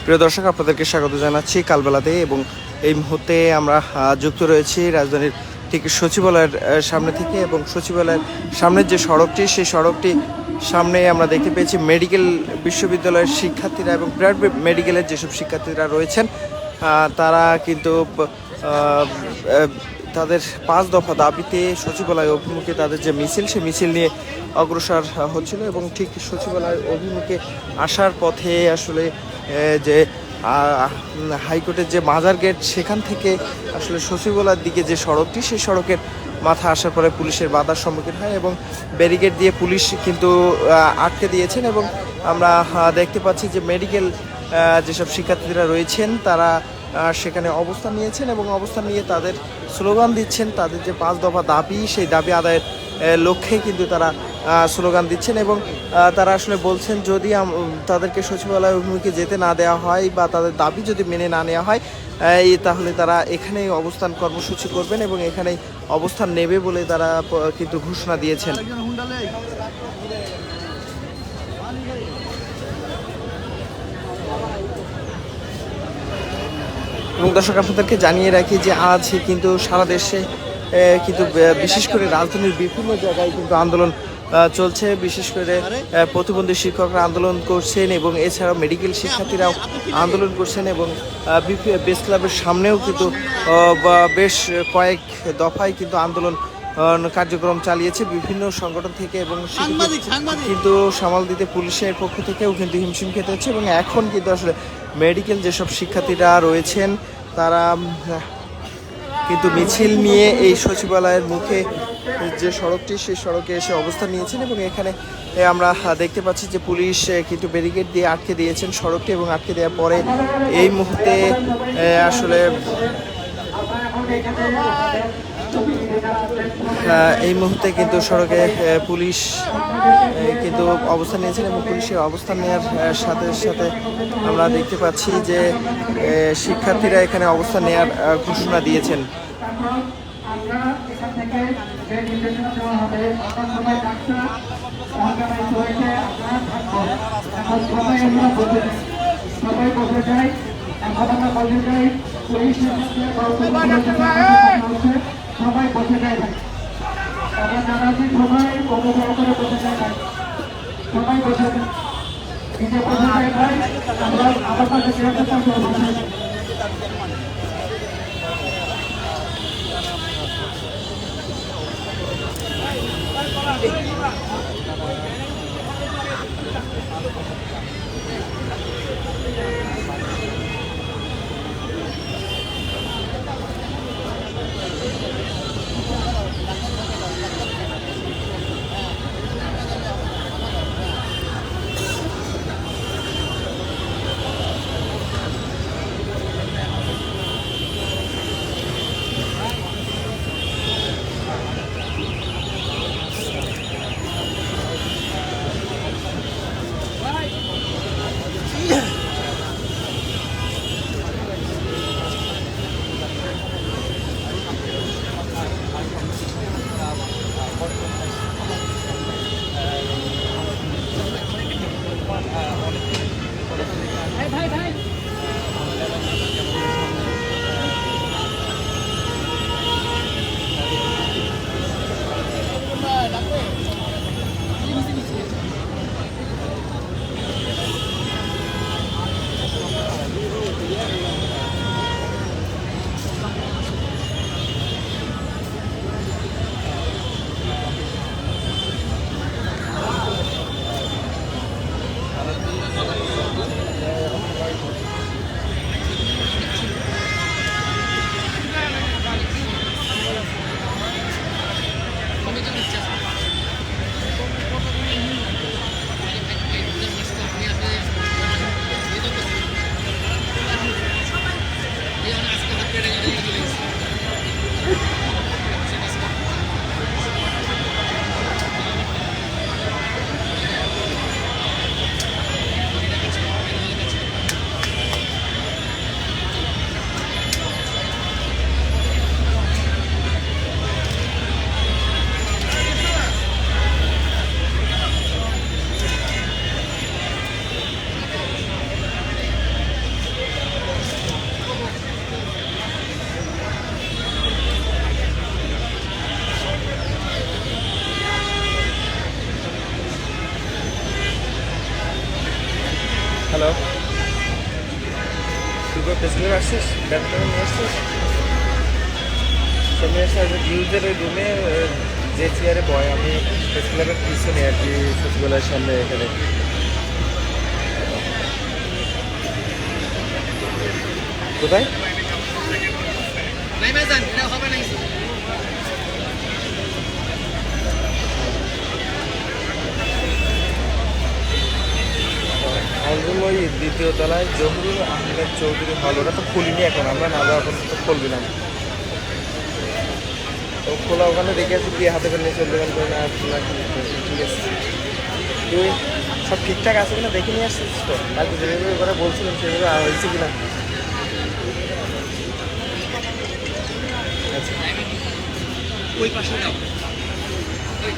প্রিয় দর্শক, আপনাদেরকে স্বাগত জানাচ্ছি কালবেলাতে। এবং এই মুহূর্তে আমরা যুক্ত রয়েছি রাজধানীর ঠিক সচিবালয়ের সামনে থেকে। এবং সচিবালয়ের সামনের যে সড়কটি, সেই সড়কটি সামনে আমরা দেখতে পেয়েছি মেডিকেল বিশ্ববিদ্যালয়ের শিক্ষার্থীরা এবং প্রাইভেট মেডিকেলের যেসব শিক্ষার্থীরা রয়েছেন তারা কিন্তু তাদের 5 দফা দাবিতে সচিবালয় অভিমুখে তাদের যে মিছিল, সে মিছিল নিয়ে অগ্রসর হচ্ছিল। এবং ঠিক সচিবালয়ের অভিমুখে আসার পথে আসলে যে হাইকোর্টের যে মাজার গেট, সেখান থেকে আসলে সচিবালয়ের দিকে যে সড়কটি, সেই সড়কের মাথা আসার পরে পুলিশের বাধার সম্মুখীন হয় এবং ব্যারিকেড দিয়ে পুলিশ কিন্তু আটকে দিয়েছেন। এবং আমরা দেখতে পাচ্ছি যে মেডিকেল যেসব শিক্ষার্থীরা রয়েছেন তারা সেখানে অবস্থান নিয়েছেন এবং অবস্থান নিয়ে তাদের স্লোগান দিচ্ছেন। তাদের যে 5 দফা দাবি, সেই দাবি আদায়ের লক্ষ্যে কিন্তু তারা স্লোগান দিচ্ছেন। এবং তারা আসলে বলছেন যদি তাদেরকে সচিবালয় অভিমুখে যেতে না দেওয়া হয় বা তাদের দাবি যদি মেনে না নেওয়া হয় তাহলে তারা এখানেই অবস্থান কর্মসূচি করবেন এবং এখানেই অবস্থান নেবে বলে তারা কিন্তু ঘোষণা দিয়েছেন। এবং দর্শক, আপনাদেরকে জানিয়ে রাখি যে আজ কিন্তু সারা দেশে কিন্তু বিশেষ করে রাজধানীর বিভিন্ন জায়গায় কিন্তু আন্দোলন চলছে। বিশেষ করে প্রতিবন্ধী শিক্ষকরা আন্দোলন করছেন এবং এছাড়াও মেডিকেল শিক্ষার্থীরাও আন্দোলন করছেন। এবং প্রেস ক্লাবের সামনেও কিন্তু বেশ কয়েক দফায় কিন্তু আন্দোলন কার্যক্রম চালিয়েছে বিভিন্ন সংগঠন থেকে। এবং কিন্তু সামাল দিতে পুলিশের পক্ষ থেকেও কিন্তু হিমশিম খেতে হচ্ছে। এবং এখন কিন্তু আসলে মেডিকেল যেসব শিক্ষার্থীরা রয়েছেন তারা কিন্তু মিছিল নিয়ে এই সচিবালয়ের মুখে যে সড়কটি, সেই সড়কে এসে অবস্থান নিয়েছেন। এবং এখানে আমরা দেখতে পাচ্ছি যে পুলিশ কিন্তু ব্যারিকেড দিয়ে আটকে দিয়েছেন সড়কটি। এবং আটকে দেওয়ার পরে এই মুহূর্তে আসলে কিন্তু সড়কে পুলিশ কিন্তু অবস্থান নিয়েছেন। এবং পুলিশের অবস্থান নেওয়ার সাথে সাথে আমরা দেখতে পাচ্ছি যে শিক্ষার্থীরা এখানে অবস্থান নেওয়ার ঘোষণা দিয়েছেন। সবাই বসে যায়, আমরা জানাচ্ছি সবাই কত করে বসে যায়, সবাই বসে নিজে বসে যায় ভাই। আমরা আমার কাছে তুই তো প্রেসিডেন্ট আসছিস, ব্যাপারটা নিয়ে আসছিস। সামনে এসে আসবে নিউজের ওই রুমে যে চেয়ারে বয়, আমি প্রেস ক্লাবের পিছনে আর কি, সচিবালয়ের সামনে এখানে। কোথায়? একদম ওই দ্বিতীয় তলায় জহুরুল আহমেদ চৌধুরী হল, ওটা তো খুলিনি এখন, আমরা না যাওয়া পর্যন্ত খুলবি না। তো খোলা ওখানে দেখে আসি, গিয়ে হাতে করে নিয়ে চলতে পারবে না। ঠিক আছে, তুই সব ঠিকঠাক আছে কিনা দেখে নিয়ে আসছিস তো? কালকে যেভাবে করে বলছিলাম সেভাবে হয়েছে কিনা? আচ্ছা, ওই পাশে যাও। ওই